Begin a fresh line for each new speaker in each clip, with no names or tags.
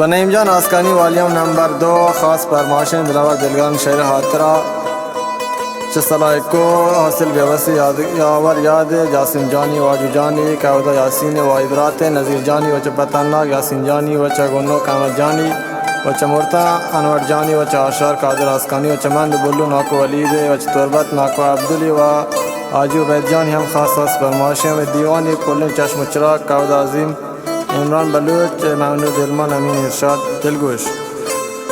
तो नईम जान आस्कानी volume number 2 ख़ास फरमाइशें दिलावर दिलगम शेर हातरा चसला को हासिल व्यवसी यावर याद जासिम जानी वाजू जानी कावदा यासीन व इबरात नज़ीर जानी वच पतन्नाग यासीन जानी वच गुन्नो कामत जानी वच मुर्ता अनवर जानी वच आशार कादर आस्कानी वच मंद बुल्लू नाको वलीद वच तुरबत नाको अब्दुली व आजू बैद जानी हम खास फरमाइशें में दीवानी कुल्ल चश्म चिराग कावदा अजीम इमरान बलूच महमूद दिलमान अमीन इरशाद दिलगोश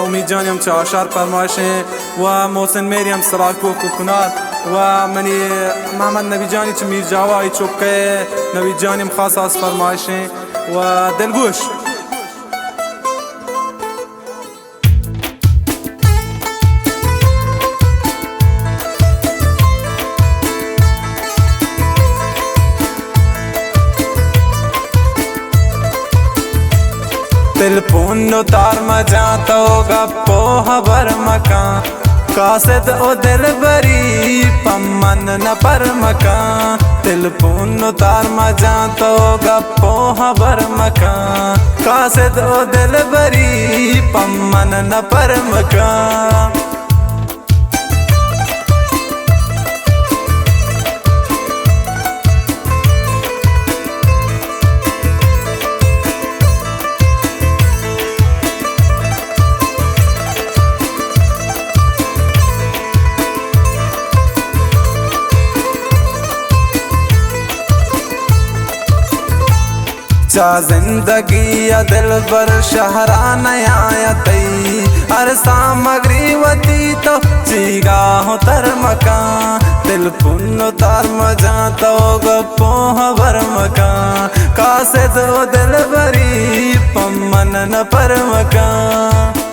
उम्मीद जानी हम चाशार फरमाइशें व मोहसिन मेरी हम सराको कुकनार व मनी मोहम्मद नबी जानी च मीर जावा चौके नबी जानी हम खास फरमाइशें व दिलगोश दिल पुन्नो तार मजा तो गप्पो हबर मकान कासद ओ दिल बरी पम्मन न पर मकान दिल पुन्नो तार मजा तो गप्पो हबर मकान कासद ओ दिल बरी पम्मन न पर मकान चा जिंदगी या दिल बर शहरा नया तई हर सामग्री वती तो चीगा हो तर मकान दिल पुन्नो तार मजा तो गप्पो हबर मकान कासे दो दिल बरी पम्मन न पर मकान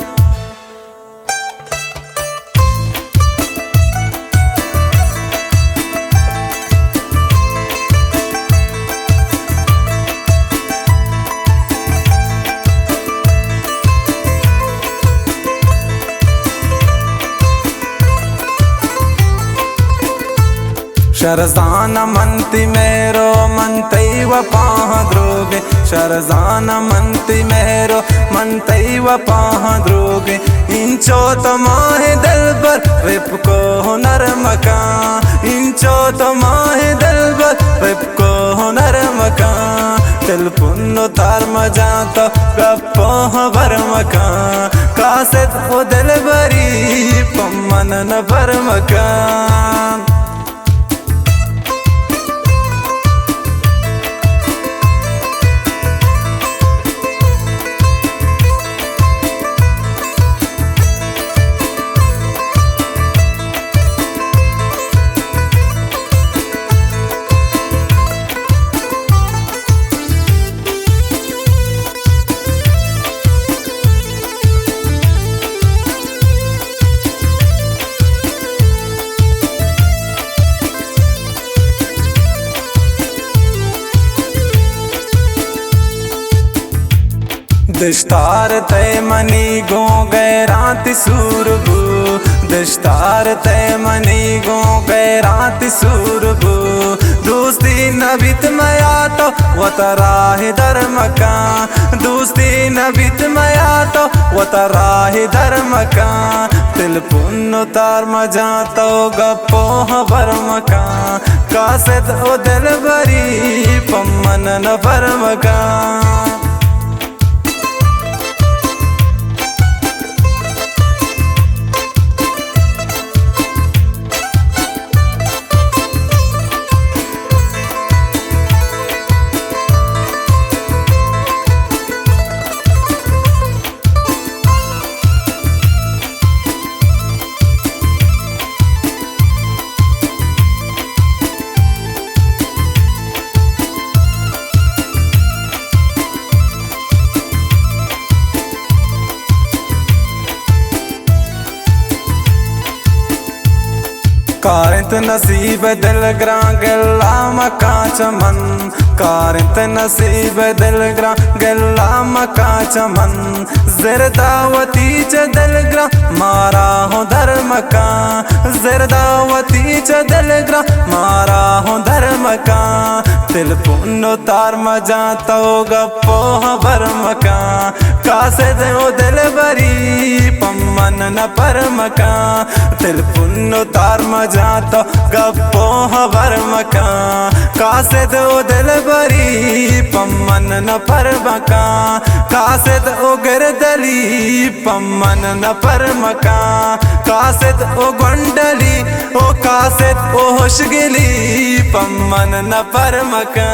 शरजाना मनती मेरो मनतई व पाहद्रोगे शरजाना मनती मेरो मनतई व पाहद्रोगे इंचो तो माहे दिल पर रिप को हुनर मकान इंचो तो माहे दिल पर रिप को हुनर मकान दिल पुन्नो तार मजा तो गप्पो हबर मकान कासे तो दिल बरी पम्मन न पर मकान दस्तार तय मनी गो गए रात सूरबू दस्तार तय मनी गो गए रात सूरबू दोस्ती नबित मया तो वतराह दर मकान दोस्ती नबित मया तो वतराह दर मकान दिल पुन्नो तार मजा तो गप्पो हबर मकान कासे तो दिल बरी पम्मन न पर मकान कारिंत नसीब दिल ग्रां गल्ला मका चमन कारिंत नसीब दिल ग्रां गल्ला मका चमन ज़रदावती च दिल ग्रां मारा हो धर्म का ज़रदावती च दिल ग्रां मारा हो धर्म का दिल पुन्नो तार मजा तो गप्पो भरम का कासे दो दिल बरी पम्मन न परम का दिल पुन्नो तार मजा तो गप्पो भरम का कासे दो दिल बरी पम्मन न परम का कासे दो गिरदली पम्मन न परम का कासे दो गुंडली ओ कासे ओ होशगिली पम्मन न परम का